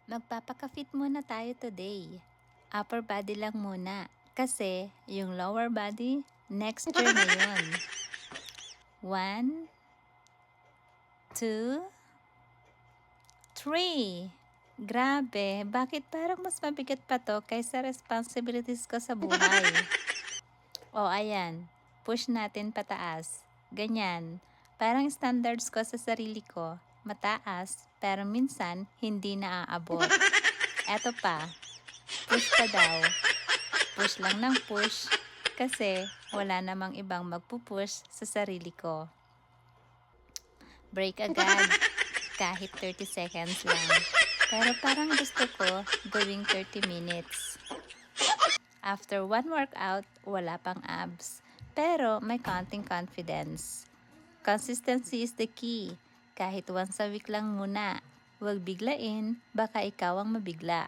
Magpapaka-fit muna tayo today. Upper body lang muna. Kasi yung lower body, next year na yun. 1, 2, 3. Grabe, bakit parang mas mabigat pa to kaysa responsibilities ko sa buhay? O ayan, push natin pataas. Ganyan. Parang standards ko sa sarili ko, mataas, pero minsan hindi naaabot. Eto pa, push pa daw. Push lang ng push kasi wala namang ibang magpupush sa sarili ko. Break agad kahit 30 seconds lang. Pero parang gusto ko gawing 30 minutes. After one workout, wala pang abs. Pero may konting confidence. Consistency is the key. Kahit once a week lang muna. Huwag biglain, baka ikaw ang mabigla.